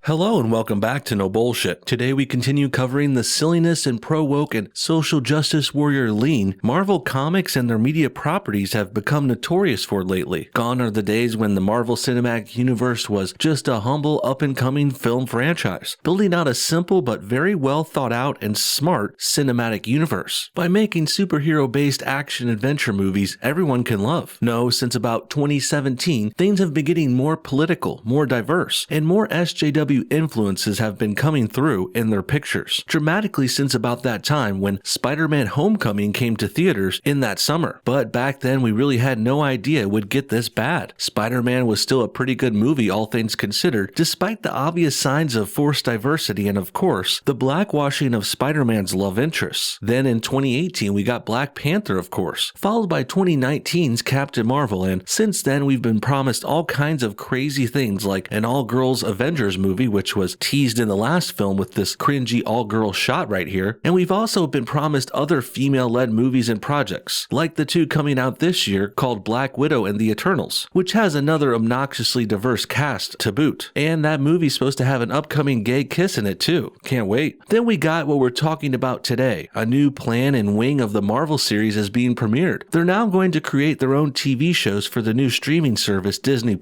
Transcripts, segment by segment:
Hello and welcome back to No Bullshit. Today we continue covering the silliness and pro-woke and social justice warrior lean Marvel Comics and their media properties have become notorious for lately. Gone are the days when the Marvel Cinematic Universe was just a humble up-and-coming film franchise, building out a simple but very well thought out and smart cinematic universe by making superhero-based action-adventure movies everyone can love. No, since about 2017, things have been getting more political, more diverse, and more SJW influences have been coming through in their pictures, dramatically since about that time when Spider-Man Homecoming came to theaters in that summer. But back then we really had no idea it would get this bad. Spider-Man was still a pretty good movie all things considered, despite the obvious signs of forced diversity and of course, the blackwashing of Spider-Man's love interests. Then in 2018 we got Black Panther of course, followed by 2019's Captain Marvel, and since then we've been promised all kinds of crazy things like an all-girls Avengers movie, which was teased in the last film with this cringy all-girl shot right here, and we've also been promised other female-led movies and projects, like the two coming out this year called Black Widow and the Eternals, which has another obnoxiously diverse cast to boot, and that movie's supposed to have an upcoming gay kiss in it too. Can't wait. Then we got what we're talking about today. A new plan and wing of the Marvel series is being premiered. They're now going to create their own TV shows for the new streaming service Disney+.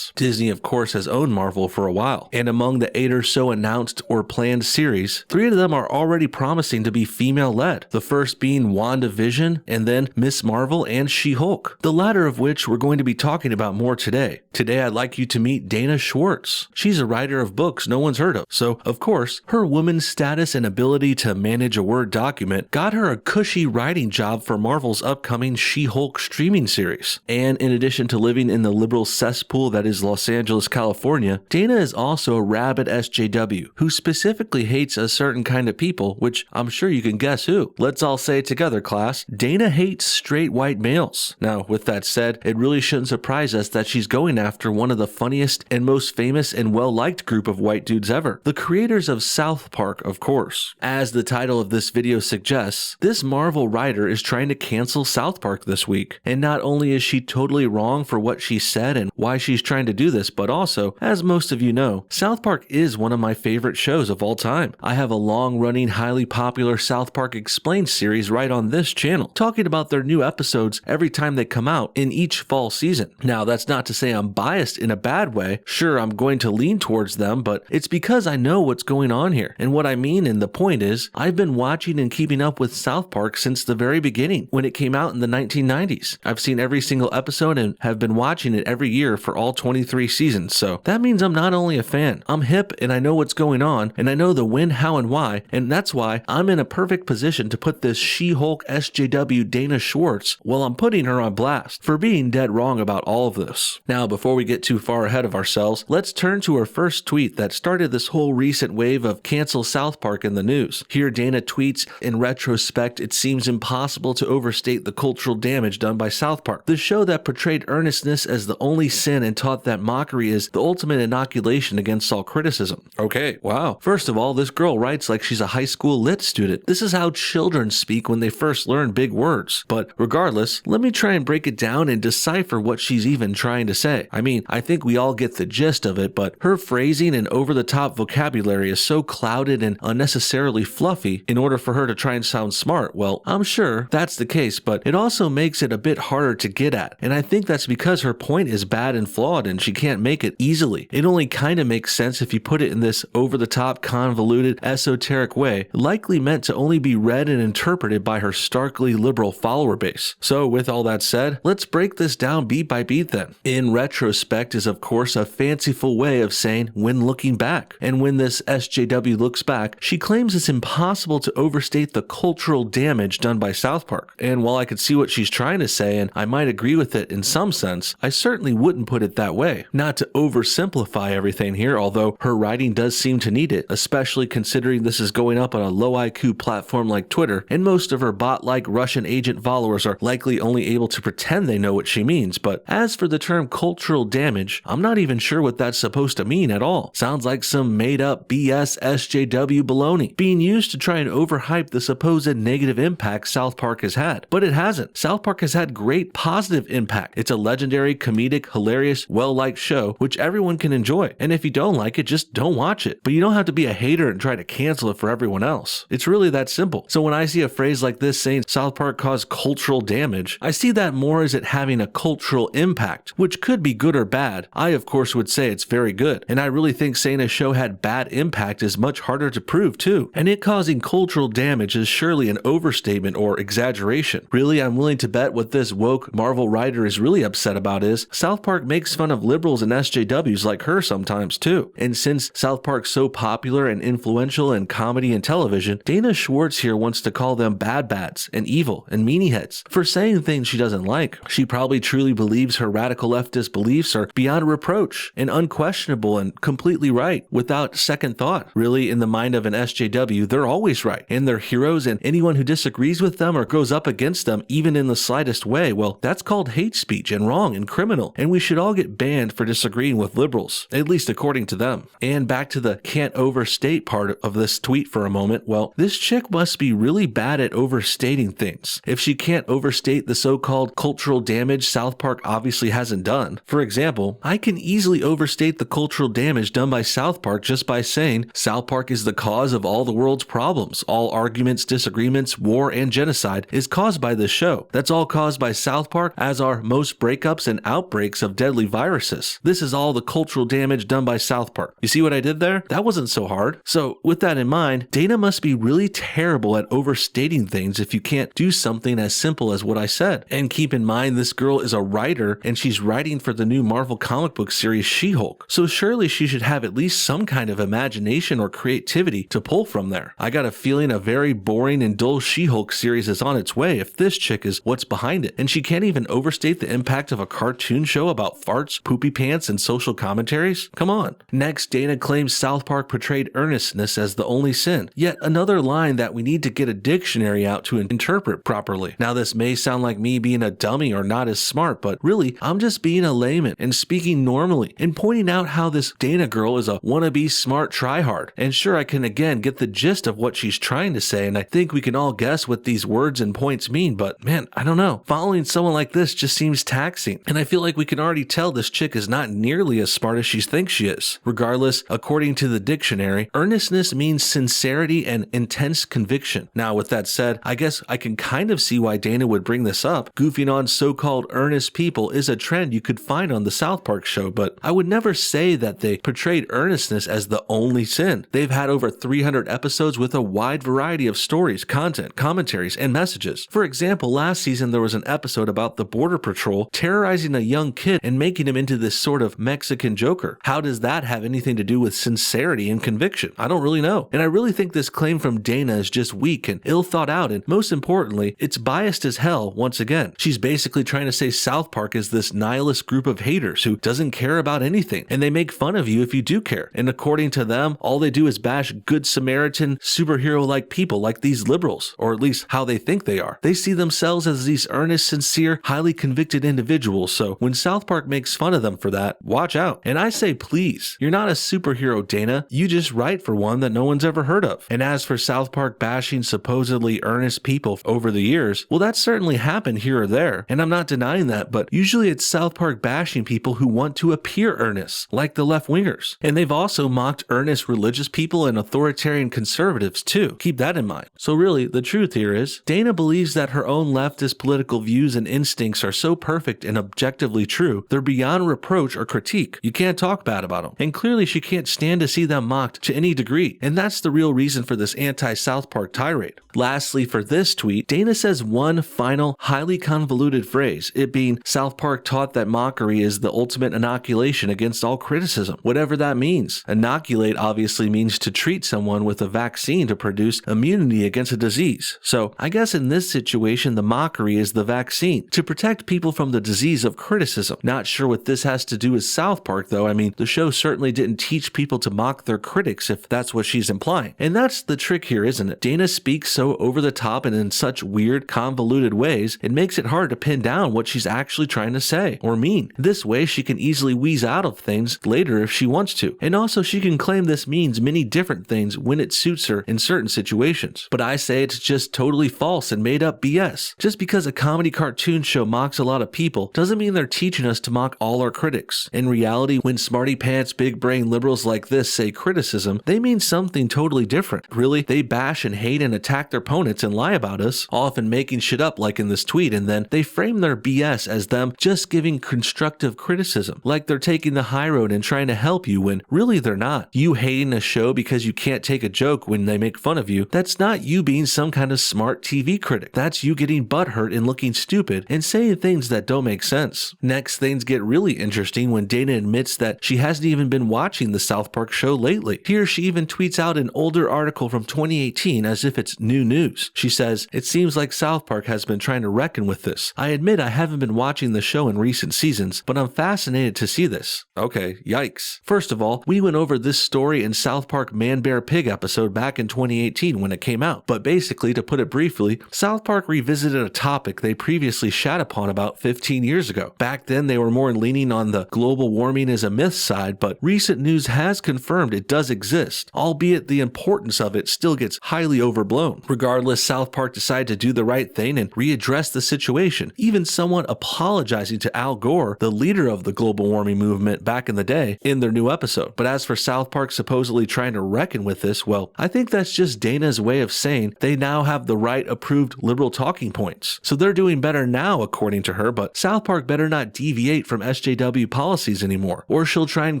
Disney of course has owned Marvel for a while, and among the 8 or so announced or planned series, 3 of them are already promising to be female-led, the first being WandaVision, and then Miss Marvel and She-Hulk, the latter of which we're going to be talking about more today. Today I'd like you to meet Dana Schwartz. She's a writer of books no one's heard of, so of course, her woman's status and ability to manage a Word document got her a cushy writing job for Marvel's upcoming She-Hulk streaming series. And in addition to living in the liberal cesspool that is Los Angeles, California, Dana is also a rabid SJW who specifically hates a certain kind of people, which I'm sure you can guess who. Let's all say it together, class. Dana hates straight white males. Now, with that said, it really shouldn't surprise us that she's going after one of the funniest and most famous and well-liked group of white dudes ever, the creators of South Park, of course. As the title of this video suggests, this Marvel writer is trying to cancel South Park this week, and not only is she totally wrong for what she said and why she's trying to do this, but also, as most of you know, South Park is one of my favorite shows of all time. I have a long-running, highly popular South Park Explained series right on this channel, talking about their new episodes every time they come out in each fall season. Now, that's not to say I'm biased in a bad way. Sure, I'm going to lean towards them, but it's because I know what's going on here. And what I mean, and the point is, I've been watching and keeping up with South Park since the very beginning, when it came out in the 1990s. I've seen every single episode and have been watching it every year for all 23 seasons, so that means I'm not only a fan, I'm hip and I know what's going on, and I know the when, how, and why, and that's why I'm in a perfect position to put this She-Hulk SJW Dana Schwartz, well, I'm putting her on blast for being dead wrong about all of this. Now, before we get too far ahead of ourselves, let's turn to her first tweet that started this whole recent wave of cancel South Park in the news. Here Dana tweets, "In retrospect, it seems impossible to overstate the cultural damage done by South Park, the show that portrayed earnestness as the only sin and taught that mockery is the ultimate inoculation against all criticism." Okay, wow. First of all, this girl writes like she's a high school lit student. This is how children speak when they first learn big words. But regardless, let me try and break it down and decipher what she's even trying to say. I mean, I think we all get the gist of it, but her phrasing and over-the-top vocabulary is so clouded and unnecessarily fluffy in order for her to try and sound smart. Well, I'm sure that's the case, but it also makes it a bit harder to get at. And I think that's because her point is bad and flawed and she can't make it easily. It only kind of makes sense if you put it in this over-the-top, convoluted, esoteric way, likely meant to only be read and interpreted by her starkly liberal follower base. So with all that said, let's break this down beat by beat then. In retrospect is of course a fanciful way of saying when looking back. And when this SJW looks back, she claims it's impossible to overstate the cultural damage done by South Park. And while I could see what she's trying to say, and I might agree with it in some sense, I certainly wouldn't put it that way. Not to oversimplify everything here, although her writing does seem to need it, especially considering this is going up on a low IQ platform like Twitter, and most of her bot-like Russian agent followers are likely only able to pretend they know what she means. But as for the term cultural damage, I'm not even sure what that's supposed to mean at all. Sounds like some made-up BS SJW baloney, being used to try and overhype the supposed negative impact South Park has had. But it hasn't. South Park has had great positive impact. It's a legendary, comedic, hilarious, well-liked show, which everyone can enjoy. And if you don't like it, just don't watch it. But you don't have to be a hater and try to cancel it for everyone else. It's really that simple. So when I see a phrase like this saying South Park caused cultural damage, I see that more as it having a cultural impact, which could be good or bad. I, of course, would say it's very good. And I really think saying a show had bad impact is much harder to prove too. And it causing cultural damage is surely an overstatement or exaggeration. Really, I'm willing to bet what this woke Marvel writer is really upset about is South Park makes fun of liberals and SJWs like her sometimes too. And since South Park's so popular and influential in comedy and television, Dana Schwartz here wants to call them bads and evil and meanie heads for saying things she doesn't like. She probably truly believes her radical leftist beliefs are beyond reproach and unquestionable and completely right without second thought. Really, in the mind of an SJW, they're always right and they're heroes, and anyone who disagrees with them or goes up against them even in the slightest way, well, that's called hate speech and wrong and criminal, and we should all get banned for disagreeing with liberals, at least according to them. And back to the can't overstate part of this tweet for a moment, well, this chick must be really bad at overstating things. If she can't overstate the so-called cultural damage South Park obviously hasn't done. For example, I can easily overstate the cultural damage done by South Park just by saying South Park is the cause of all the world's problems. All arguments, disagreements, war, and genocide is caused by this show. That's all caused by South Park, as are most breakups and outbreaks of deadly viruses. This is all the cultural damage done by South Park. You see what I did there? That wasn't so hard. So with that in mind, Dana must be really terrible at overstating things if you can't do something as simple as what I said. And keep in mind, this girl is a writer and she's writing for the new Marvel comic book series She-Hulk. So surely she should have at least some kind of imagination or creativity to pull from there. I got a feeling a very boring and dull She-Hulk series is on its way if this chick is what's behind it. And she can't even overstate the impact of a cartoon show about farts, poopy pants, and social commentaries? Come on. Next, Dana claims South Park portrayed earnestness as the only sin. Yet another line that we need to get a dictionary out to interpret properly. Now this may sound like me being a dummy or not as smart, but really, I'm just being a layman and speaking normally and pointing out how this Dana girl is a wannabe smart tryhard. And sure, I can again get the gist of what she's trying to say, and I think we can all guess what these words and points mean, but man, I don't know. Following someone like this just seems taxing, and I feel like we can already tell this chick is not nearly as smart as she thinks she is. Regardless, according to the dictionary, earnestness means sincerity and intense conviction. Now, with that said, I guess I can kind of see why Dana would bring this up. Goofing on so-called earnest people is a trend you could find on the South Park show, but I would never say that they portrayed earnestness as the only sin. They've had over 300 episodes with a wide variety of stories, content, commentaries, and messages. For example, last season there was an episode about the Border Patrol terrorizing a young kid and making him into this sort of Mexican Joker. How does that have anything to do with sincerity and conviction? I don't really know. And I really think this claim from Dana is just weak and ill thought out, and most importantly, it's biased as hell once again. She's basically trying to say South Park is this nihilist group of haters who doesn't care about anything, and they make fun of you if you do care. And according to them, all they do is bash good Samaritan, superhero-like people like these liberals, or at least how they think they are. They see themselves as these earnest, sincere, highly convicted individuals, so when South Park makes fun of them for that, watch out. And I say please, you're not a superhero, Dana. You just write for one that no one's ever heard of. And as for South Park bashing supposedly earnest people over the years, well, that's certainly happened here or there, and I'm not denying that, but usually it's South Park bashing people who want to appear earnest, like the left-wingers. And they've also mocked earnest religious people and authoritarian conservatives too. Keep that in mind. So really, the truth here is, Dana believes that her own leftist political views and instincts are so perfect and objectively true, they're beyond reproach or critique. You can't talk bad about them. And clearly she can't stand to see them mocked to any degree. And that's the real reason for this anti-South Park tirade. Lastly, for this tweet, Dana says one final, highly convoluted phrase, it being South Park taught that mockery is the ultimate inoculation against all criticism. Whatever that means. Inoculate obviously means to treat someone with a vaccine to produce immunity against a disease. So I guess in this situation, the mockery is the vaccine to protect people from the disease of criticism. Not sure what this has to do with South Park though. I mean, the show certainly didn't teach people to mock their critics if that's what she's implying. And that's the trick here, isn't it? Dana speaks so over the top and in such weird, convoluted ways, it makes it hard to pin down what she's actually trying to say or mean. This way, she can easily wheeze out of things later if she wants to. And also, she can claim this means many different things when it suits her in certain situations. But I say it's just totally false and made up BS. Just because a comedy cartoon show mocks a lot of people doesn't mean they're teaching us to mock all our critics. In reality, when smarty pants, big brain libertarian liberals like this say criticism, they mean something totally different. Really, they bash and hate and attack their opponents and lie about us, often making shit up like in this tweet, and then they frame their BS as them just giving constructive criticism, like they're taking the high road and trying to help you when really they're not. You hating a show because you can't take a joke when they make fun of you, that's not you being some kind of smart TV critic. That's you getting butthurt and looking stupid and saying things that don't make sense. Next, things get really interesting when Dana admits that she hasn't even been watching the South Park show lately. Here, she even tweets out an older article from 2018 as if it's new news. She says, "It seems like South Park has been trying to reckon with this. I admit I haven't been watching the show in recent seasons, but I'm fascinated to see this." Okay, yikes. First of all, we went over this story in South Park Man Bear Pig episode back in 2018 when it came out. But basically, to put it briefly, South Park revisited a topic they previously shat upon about 15 years ago. Back then, they were more leaning on the global warming is a myth side, but recent news has confirmed it does exist, albeit the importance of it still gets highly overblown. Regardless, South Park decided to do the right thing and readdress the situation, even somewhat apologizing to Al Gore, the leader of the global warming movement back in the day, in their new episode. But as for South Park supposedly trying to reckon with this, well, I think that's just Dana's way of saying they now have the right approved liberal talking points. So they're doing better now, according to her, but South Park better not deviate from SJW policies anymore, or she'll try and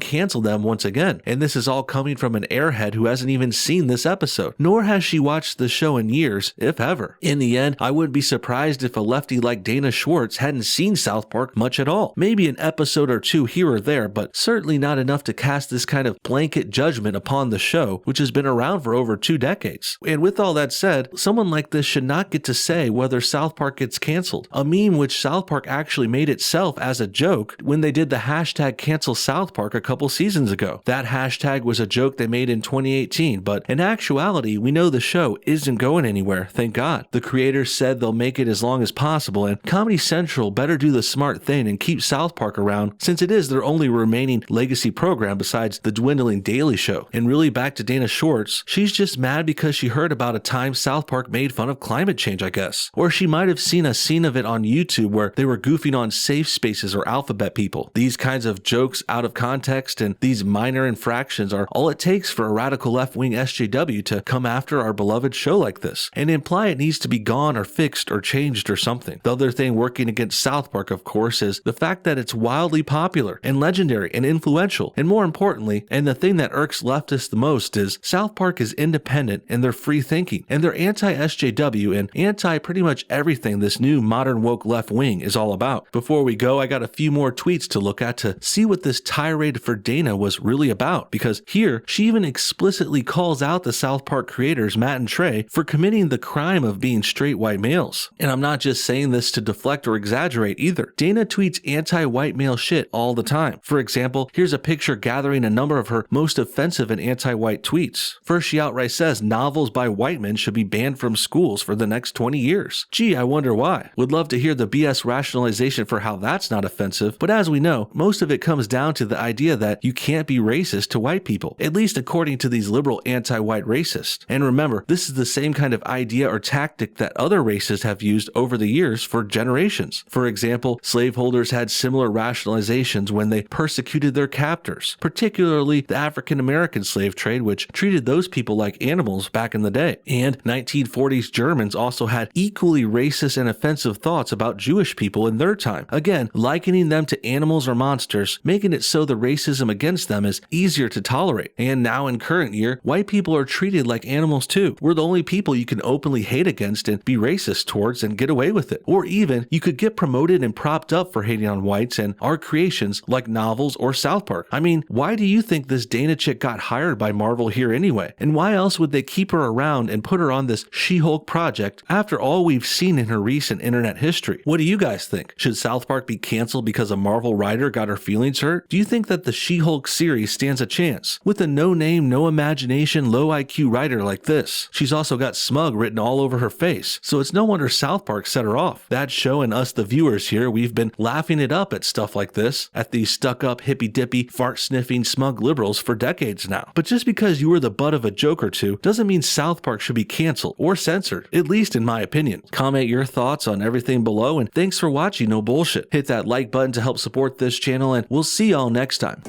cancel them once again. And this is all coming from an airhead who hasn't even seen this episode, nor has she watched the show in years, if ever. In the end, I wouldn't be surprised if a lefty like Dana Schwartz hadn't seen South Park much at all. Maybe an episode or two here or there, but certainly not enough to cast this kind of blanket judgment upon the show, which has been around for over 2 decades. And with all that said, someone like this should not get to say whether South Park gets canceled. A meme which South Park actually made itself as a joke when they did the hashtag cancel South Park a couple seasons ago. That hashtag was a joke they made in 2018, but in actuality, we know the show isn't going anywhere, thank God. The creators said they'll make it as long as possible, and Comedy Central better do the smart thing and keep South Park around, since it is their only remaining legacy program besides the dwindling Daily Show. And really, back to Dana Schwartz, she's just mad because she heard about a time South Park made fun of climate change, I guess. Or she might have seen a scene of it on YouTube where they were goofing on safe spaces or alphabet people. These kinds of jokes out of context and these minor infractions are all it takes for a radical left-wing SJW to come after our beloved show like this and imply it needs to be gone or fixed or changed or something. The other thing working against South Park, of course, is the fact that it's wildly popular and legendary and influential, and more importantly, and the thing that irks leftists the most, is South Park is independent and they're free thinking, and they're anti-SJW and anti pretty much everything this new modern woke left wing is all about. Before we go, I got a few more tweets to look at to see what this tirade for Dana was really about, because here she even explicitly calls out the South Park creators Matt and Trey for committing the crime of being straight white males. And I'm not just saying this to deflect or exaggerate either. Dana tweets anti-white male shit all the time. For example, here's a picture gathering a number of her most offensive and anti-white tweets. First, she outright says novels by white men should be banned from schools for the next 20 years. Gee, I wonder why. Would love to hear the BS rationalization for how that's not offensive, but as we know, most of it comes down to the idea that you can't be racist to white people, at least according to these liberal anti-white racists. And remember, this is the same kind of idea or tactic that other races have used over the years for generations. For example, slaveholders had similar rationalizations when they persecuted their captors, particularly the African American slave trade, which treated those people like animals back in the day. And 1940s Germans also had equally racist and offensive thoughts about Jewish people in their time, again likening them to animals or monsters, making it so the racism against them is easier to tolerate. And now in current year, white people are treated like animals too. We're the only people you can openly hate against and be racist towards and get away with it. Or even you could get promoted and propped up for hating on whites and our creations like novels or South Park. I mean, why do you think this Dana chick got hired by Marvel here anyway? And why else would they keep her around and put her on this She-Hulk project after all we've seen in her recent internet history? What do you guys think? Should South Park be canceled because a Marvel writer got her feelings hurt? Do you think that the She-Hulk series stands a chance with a no-name, no imagination, low IQ writer like this? She's also got smug written all over her face, so it's no wonder South Park set her off. That show and us the viewers here, we've been laughing it up at stuff like this, at these stuck-up, hippy-dippy, fart-sniffing, smug liberals for decades now. But just because you were the butt of a joke or two doesn't mean South Park should be canceled or censored, at least in my opinion. Comment your thoughts on everything below, and thanks for watching No Bullshit. Hit that like button to help support this channel, and we'll see y'all next time.